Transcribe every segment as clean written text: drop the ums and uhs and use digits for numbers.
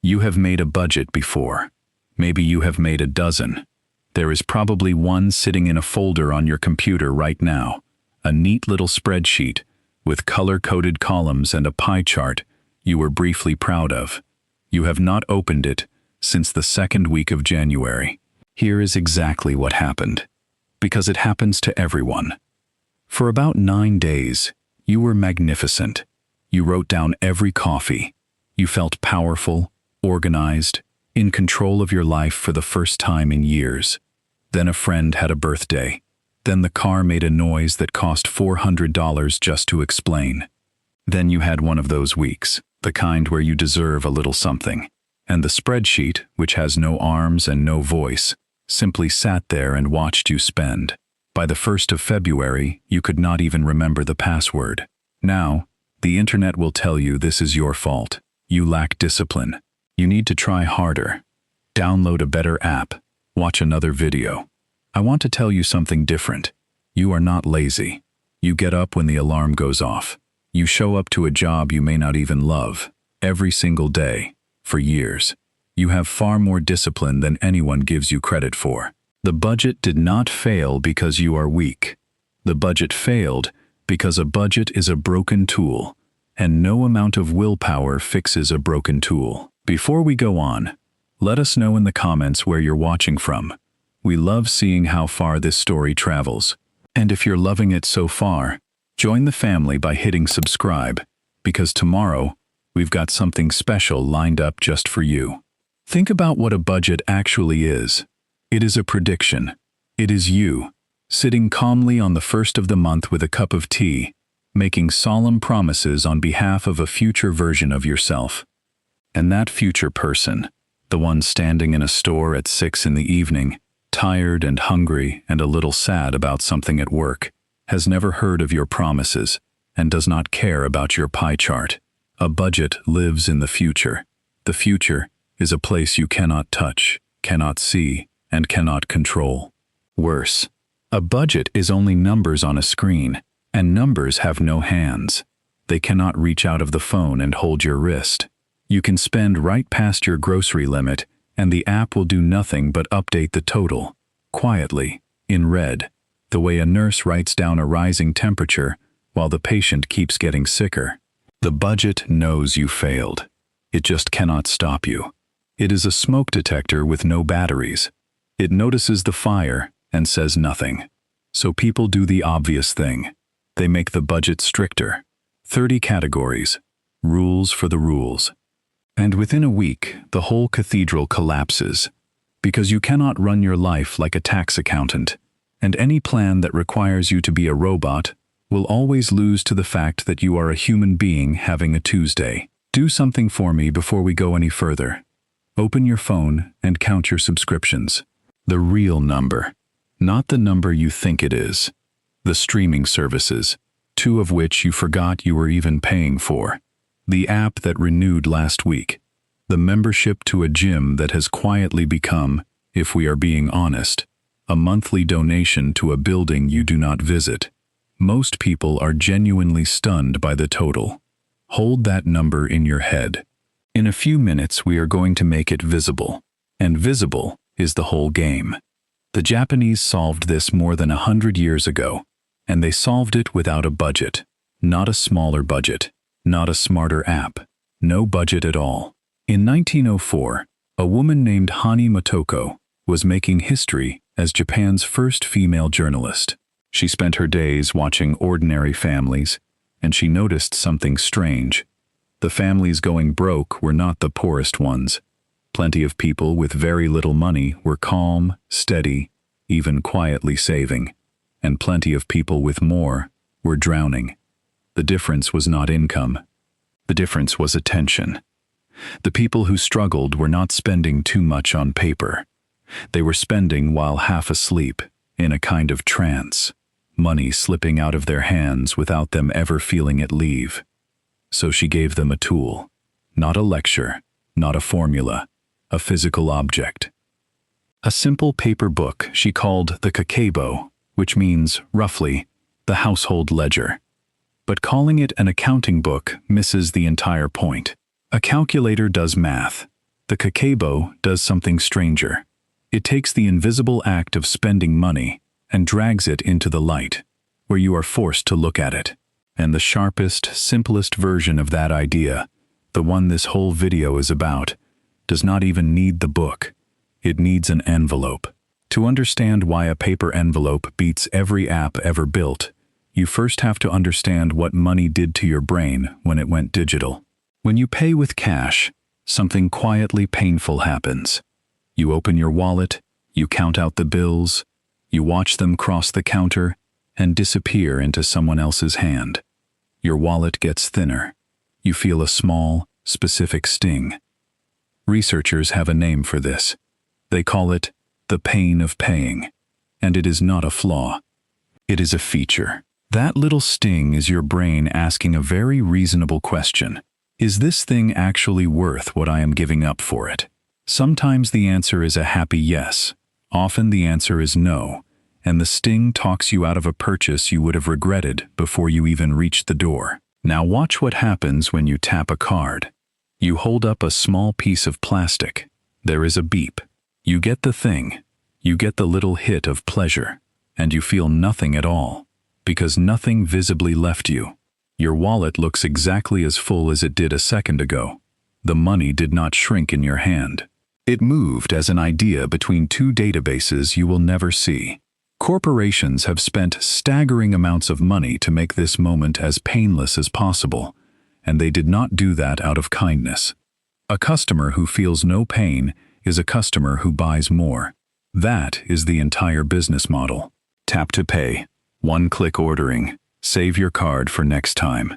You have made a budget before. Maybe you have made a dozen. There is probably one sitting in a folder on your computer right now, a neat little spreadsheet with color-coded columns and a pie chart you were briefly proud of. You have not opened it since the second week of January. Here is exactly what happened, because it happens to everyone. For about 9 days, you were magnificent. You wrote down every coffee. You felt powerful, organized, in control of your life for the first time in years. Then a friend had a birthday. Then the car made a noise that cost $400 just to explain. Then you had one of those weeks, the kind where you deserve a little something. And the spreadsheet, which has no arms and no voice, simply sat there and watched you spend. By the 1st of February, you could not even remember the password. Now, the internet will tell you this is your fault. You lack discipline. You need to try harder. Download a better app. Watch another video. I want to tell you something different. You are not lazy. You get up when the alarm goes off. You show up to a job you may not even love, every single day, for years. You have far more discipline than anyone gives you credit for. The budget did not fail because you are weak. The budget failed because a budget is a broken tool, and no amount of willpower fixes a broken tool. Before we go on, let us know in the comments where you're watching from. We love seeing how far this story travels. And if you're loving it so far, join the family by hitting subscribe, because tomorrow, we've got something special lined up just for you. Think about what a budget actually is. It is a prediction. It is you, sitting calmly on the 1st of the month with a cup of tea, making solemn promises on behalf of a future version of yourself. And that future person, the one standing in a store at 6 in the evening, tired and hungry and a little sad about something at work, has never heard of your promises and does not care about your pie chart. A budget lives in the future. The future is a place you cannot touch, cannot see, and cannot control. Worse, a budget is only numbers on a screen, and numbers have no hands. They cannot reach out of the phone and hold your wrist. You can spend right past your grocery limit, and the app will do nothing but update the total, quietly, in red, the way a nurse writes down a rising temperature while the patient keeps getting sicker. The budget knows you failed. It just cannot stop you. It is a smoke detector with no batteries. It notices the fire and says nothing. So people do the obvious thing. They make the budget stricter. 30 categories. Rules for the rules. And within a week, the whole cathedral collapses, because you cannot run your life like a tax accountant, and any plan that requires you to be a robot will always lose to the fact that you are a human being having a Tuesday. Do something for me before we go any further. Open your phone and count your subscriptions. The real number, not the number you think it is. The streaming services, 2 of which you forgot you were even paying for. The app that renewed last week. The membership to a gym that has quietly become, if we are being honest, a monthly donation to a building you do not visit. Most people are genuinely stunned by the total. Hold that number in your head. In a few minutes we are going to make it visible. And visible is the whole game. The Japanese solved this more than 100 years ago, and they solved it without a budget. Not a smaller budget. Not a smarter app. No budget at all. In 1904, a woman named Hani Motoko was making history as Japan's first female journalist. She spent her days watching ordinary families, and she noticed something strange. The families going broke were not the poorest ones. Plenty of people with very little money were calm, steady, even quietly saving, and plenty of people with more were drowning. The difference was not income. The difference was attention. The people who struggled were not spending too much on paper. They were spending while half asleep, in a kind of trance, money slipping out of their hands without them ever feeling it leave. So she gave them a tool, not a lecture, not a formula, a physical object. A simple paper book she called the Kakeibo, which means, roughly, the household ledger. But calling it an accounting book misses the entire point. A calculator does math. The Kakeibo does something stranger. It takes the invisible act of spending money and drags it into the light, where you are forced to look at it. And the sharpest, simplest version of that idea, the one this whole video is about, does not even need the book. It needs an envelope. To understand why a paper envelope beats every app ever built, you first have to understand what money did to your brain when it went digital. When you pay with cash, something quietly painful happens. You open your wallet, you count out the bills, you watch them cross the counter and disappear into someone else's hand. Your wallet gets thinner. You feel a small, specific sting. Researchers have a name for this. They call it the pain of paying. And it is not a flaw. It is a feature. That little sting is your brain asking a very reasonable question. Is this thing actually worth what I am giving up for it? Sometimes the answer is a happy yes. Often the answer is no, and the sting talks you out of a purchase you would have regretted before you even reached the door. Now watch what happens when you tap a card. You hold up a small piece of plastic. There is a beep. You get the thing. You get the little hit of pleasure, and you feel nothing at all, because nothing visibly left you. Your wallet looks exactly as full as it did a second ago. The money did not shrink in your hand. It moved as an idea between two databases you will never see. Corporations have spent staggering amounts of money to make this moment as painless as possible, and they did not do that out of kindness. A customer who feels no pain is a customer who buys more. That is the entire business model. Tap to pay. One-click ordering. Save your card for next time.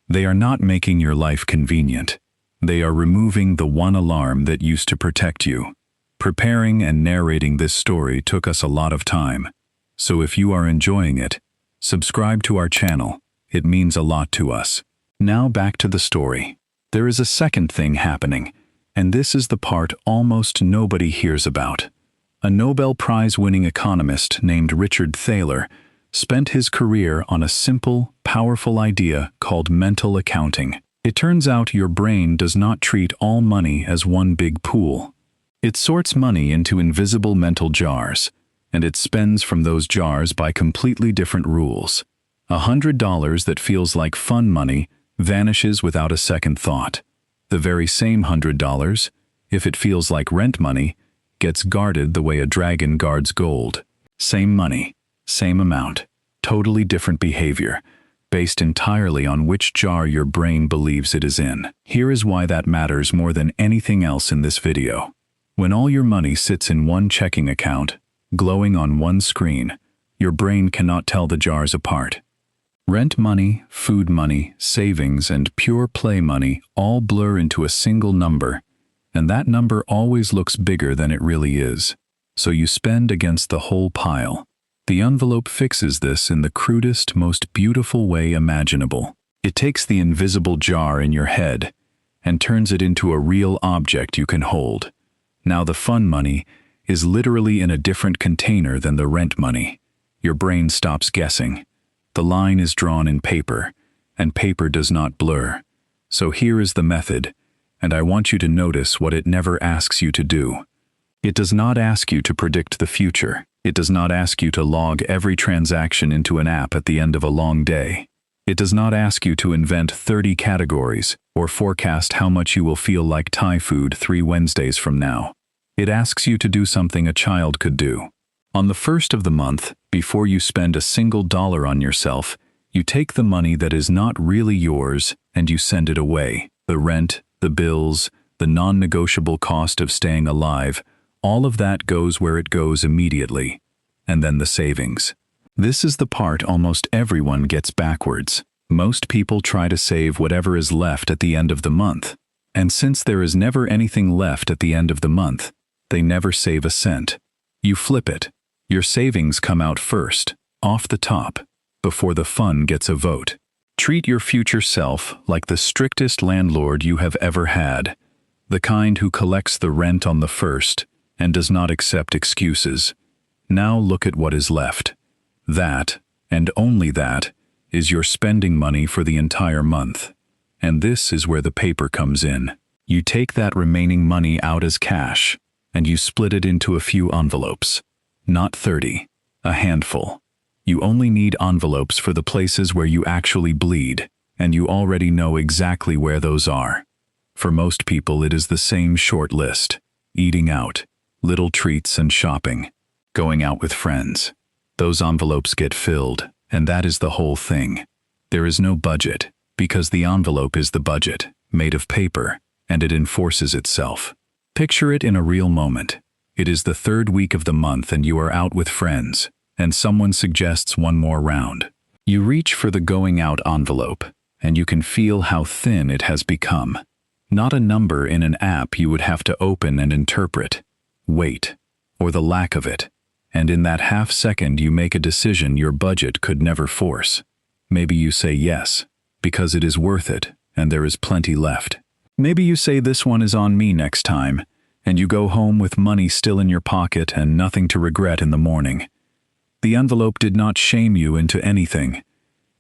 They are not making your life convenient. They are removing the one alarm that used to protect you. Preparing and narrating this story took us a lot of time. So if you are enjoying it, subscribe to our channel. It means a lot to us. Now back to the story. There is a second thing happening, and this is the part almost nobody hears about. A Nobel Prize-winning economist named Richard Thaler spent his career on a simple, powerful idea called mental accounting. It turns out your brain does not treat all money as one big pool. It sorts money into invisible mental jars, and it spends from those jars by completely different rules. $100 that feels like fun money vanishes without a second thought. The very same $100, if it feels like rent money, gets guarded the way a dragon guards gold. Same money, same amount, totally different behavior, based entirely on which jar your brain believes it is in. Here is why that matters more than anything else in this video. When all your money sits in one checking account, glowing on one screen, your brain cannot tell the jars apart. Rent money, food money, savings, and pure play money all blur into a single number, and that number always looks bigger than it really is. So you spend against the whole pile. The envelope fixes this in the crudest, most beautiful way imaginable. It takes the invisible jar in your head and turns it into a real object you can hold. Now the fun money is literally in a different container than the rent money. Your brain stops guessing. The line is drawn in paper, and paper does not blur. So here is the method, and I want you to notice what it never asks you to do. It does not ask you to predict the future. It does not ask you to log every transaction into an app at the end of a long day. It does not ask you to invent 30 categories or forecast how much you will feel like Thai food 3 Wednesdays from now. It asks you to do something a child could do. On the first of the month, before you spend a single dollar on yourself, you take the money that is not really yours and you send it away. The rent, the bills, the non-negotiable cost of staying alive, all of that goes where it goes immediately. And then the savings. This is the part almost everyone gets backwards. Most people try to save whatever is left at the end of the month. And since there is never anything left at the end of the month, they never save a cent. You flip it. Your savings come out first, off the top, before the fun gets a vote. Treat your future self like the strictest landlord you have ever had, the kind who collects the rent on the first and does not accept excuses. Now look at what is left. That, and only that, is your spending money for the entire month. And this is where the paper comes in. You take that remaining money out as cash, and you split it into a few envelopes. Not 30, a handful. You only need envelopes for the places where you actually bleed, and you already know exactly where those are. For most people, it is the same short list: eating out, little treats and shopping, going out with friends. Those envelopes get filled, and that is the whole thing. There is no budget, because the envelope is the budget, made of paper, and it enforces itself. Picture it in a real moment. It is the third week of the month and you are out with friends, and someone suggests one more round. You reach for the going out envelope, and you can feel how thin it has become. Not a number in an app you would have to open and interpret. Weight, or the lack of it. And in that half second you make a decision your budget could never force. Maybe you say yes, because it is worth it, and there is plenty left. Maybe you say this one is on me next time, and you go home with money still in your pocket and nothing to regret in the morning. The envelope did not shame you into anything.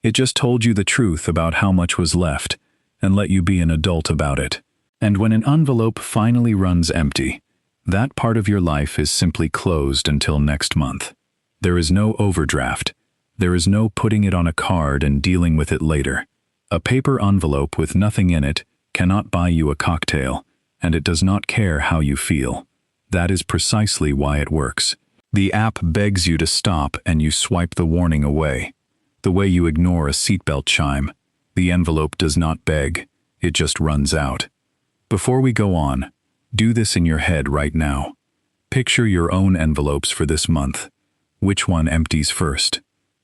It just told you the truth about how much was left, and let you be an adult about it. And when an envelope finally runs empty, that part of your life is simply closed until next month. There is no overdraft. There is no putting it on a card and dealing with it later. A paper envelope with nothing in it cannot buy you a cocktail, and it does not care how you feel. That is precisely why it works. The app begs you to stop and you swipe the warning away. The way you ignore a seatbelt chime, the envelope does not beg, it just runs out. Before we go on, do this in your head right now. Picture your own envelopes for this month. Which one empties first?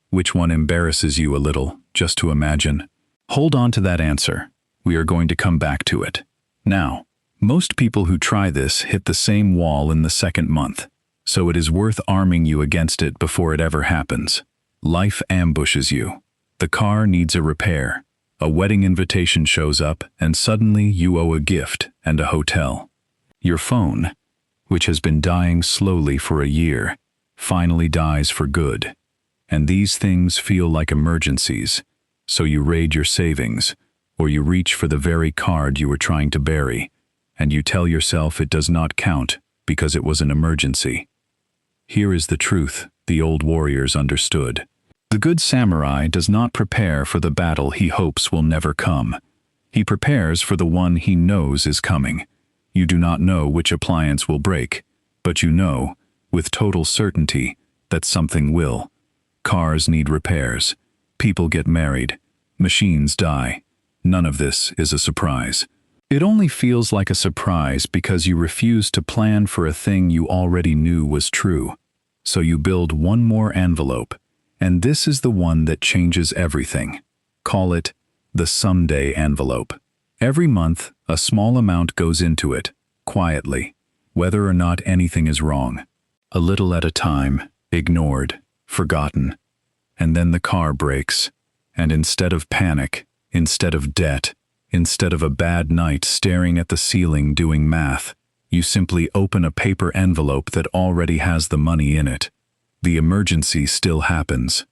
Which one embarrasses you a little, just to imagine? Hold on to that answer. We are going to come back to it. Now, most people who try this hit the same wall in the second month, so it is worth arming you against it before it ever happens. Life ambushes you. The car needs a repair. A wedding invitation shows up, and suddenly you owe a gift and a hotel. Your phone, which has been dying slowly for a year, finally dies for good. And these things feel like emergencies, so you raid your savings, or you reach for the very card you were trying to bury, and you tell yourself it does not count because it was an emergency. Here is the truth the old warriors understood. The good samurai does not prepare for the battle he hopes will never come. He prepares for the one he knows is coming. You do not know which appliance will break, but you know, with total certainty, that something will. Cars need repairs. People get married. Machines die. None of this is a surprise. It only feels like a surprise because you refuse to plan for a thing you already knew was true. So you build one more envelope, and this is the one that changes everything. Call it the someday envelope. Every month, a small amount goes into it, quietly, whether or not anything is wrong. A little at a time, ignored, forgotten. And then the car breaks, and instead of panic, instead of debt, instead of a bad night staring at the ceiling doing math, you simply open a paper envelope that already has the money in it. The emergency still happens.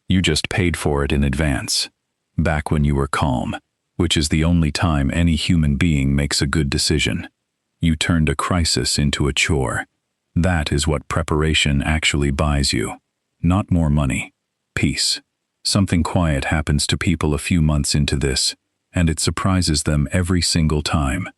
You just paid for it in advance, back when you were calm, which is the only time any human being makes a good decision. You turned a crisis into a chore. That is what preparation actually buys you. Not more money. Peace. Something quiet happens to people a few months into this, and it surprises them every single time.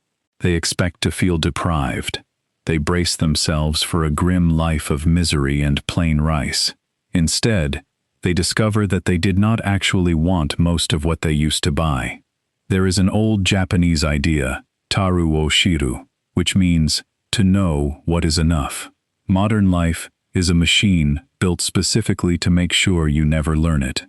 They expect to feel deprived. They brace themselves for a grim life of misery and plain rice. Instead, they discover that they did not actually want most of what they used to buy. There is an old Japanese idea, taru o shiru, which means to know what is enough. Modern life is a machine built specifically to make sure you never learn it.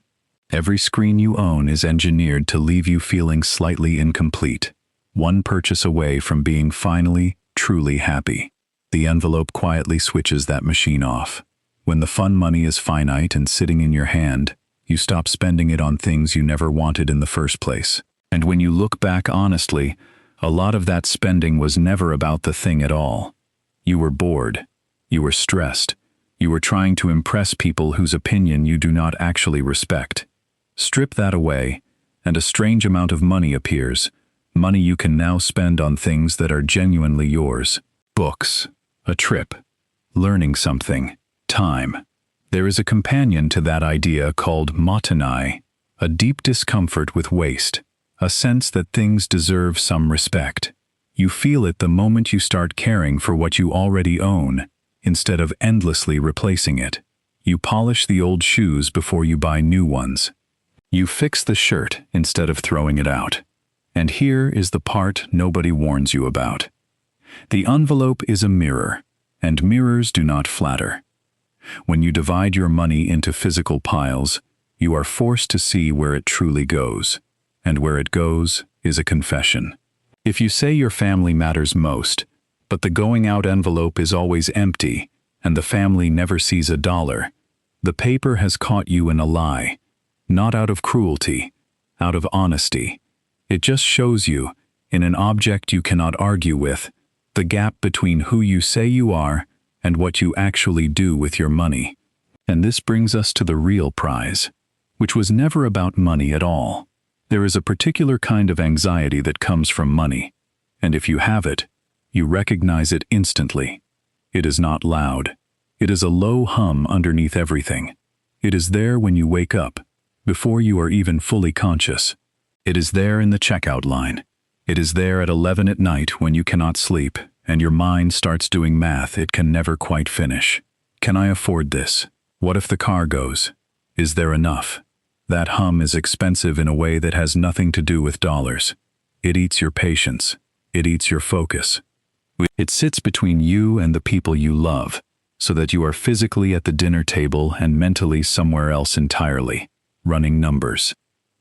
Every screen you own is engineered to leave you feeling slightly incomplete, one purchase away from being finally, truly happy. The envelope quietly switches that machine off. When the fun money is finite and sitting in your hand, you stop spending it on things you never wanted in the first place. And when you look back honestly, a lot of that spending was never about the thing at all. You were bored. You were stressed. You were trying to impress people whose opinion you do not actually respect. Strip that away, and a strange amount of money appears, Money you can now spend on things that are genuinely yours. Books, a trip, learning something, time. There is a companion to that idea called motenai, a deep discomfort with waste, a sense that things deserve some respect. You feel it the moment you start caring for what you already own, instead of endlessly replacing it. You polish the old shoes before you buy new ones. You fix the shirt instead of throwing it out. And here is the part nobody warns you about. The envelope is a mirror, and mirrors do not flatter. When you divide your money into physical piles, you are forced to see where it truly goes, and where it goes is a confession. If you say your family matters most, but the going out envelope is always empty, and the family never sees a dollar, the paper has caught you in a lie, not out of cruelty, out of honesty. It just shows you, in an object you cannot argue with, the gap between who you say you are and what you actually do with your money. And this brings us to the real prize, which was never about money at all. There is a particular kind of anxiety that comes from money, and if you have it, you recognize it instantly. It is not loud. It is a low hum underneath everything. It is there when you wake up, before you are even fully conscious. It is there in the checkout line. It is there at 11 at night when you cannot sleep, and your mind starts doing math it can never quite finish. Can I afford this? What if the car goes? Is there enough? That hum is expensive in a way that has nothing to do with dollars. It eats your patience. It eats your focus. It sits between you and the people you love, so that you are physically at the dinner table and mentally somewhere else entirely, running numbers.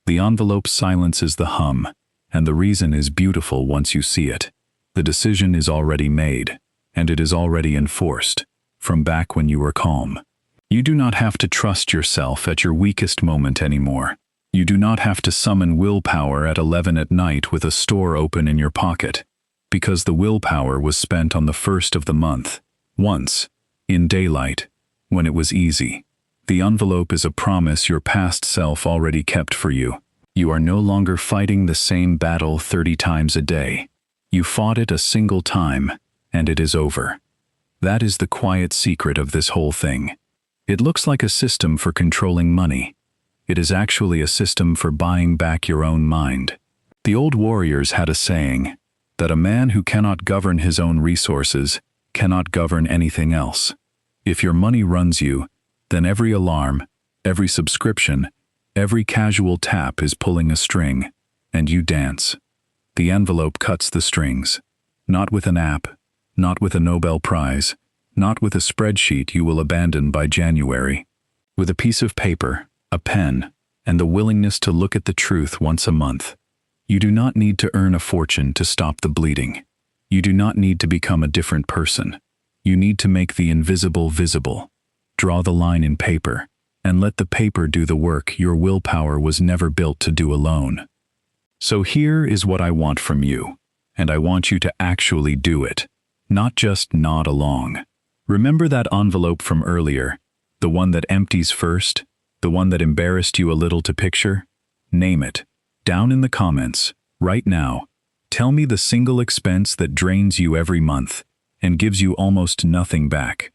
The envelope silences the hum, and the reason is beautiful once you see it. The decision is already made, and it is already enforced, from back when you were calm. You do not have to trust yourself at your weakest moment anymore. You do not have to summon willpower at 11 at night with a store open in your pocket, because the willpower was spent on the first of the month, once, in daylight, when it was easy. The envelope is a promise your past self already kept for you. You are no longer fighting the same battle 30 times a day. You fought it a single time, and it is over. That is the quiet secret of this whole thing. It looks like a system for controlling money. It is actually a system for buying back your own mind. The old warriors had a saying, that a man who cannot govern his own resources cannot govern anything else. If your money runs you, then every alarm, every subscription, every casual tap is pulling a string, and you dance. The envelope cuts the strings. Not with an app, not with a Nobel Prize, not with a spreadsheet you will abandon by January. With a piece of paper, a pen, and the willingness to look at the truth once a month. You do not need to earn a fortune to stop the bleeding. You do not need to become a different person. You need to make the invisible visible. Draw the line in paper, and let the paper do the work your willpower was never built to do alone. So here is what I want from you, and I want you to actually do it, not just nod along. Remember that envelope from earlier, the one that empties first, the one that embarrassed you a little to picture? Name it. Down in the comments, right now. Tell me the single expense that drains you every month and gives you almost nothing back.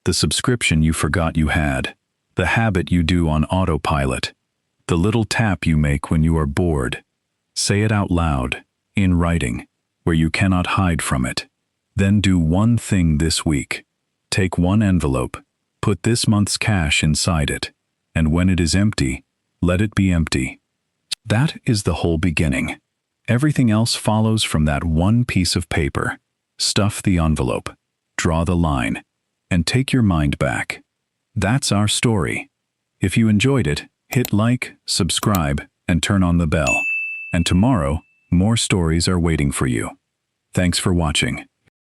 The subscription you forgot you had, the habit you do on autopilot, the little tap you make when you are bored. Say it out loud, in writing, where you cannot hide from it. Then do one thing this week. Take one envelope, put this month's cash inside it, and when it is empty, let it be empty. That is the whole beginning. Everything else follows from that one piece of paper. Stuff the envelope, draw the line, and take your mind back. That's our story. If you enjoyed it, hit like, subscribe, and turn on the bell. And tomorrow, more stories are waiting for you. Thanks for watching.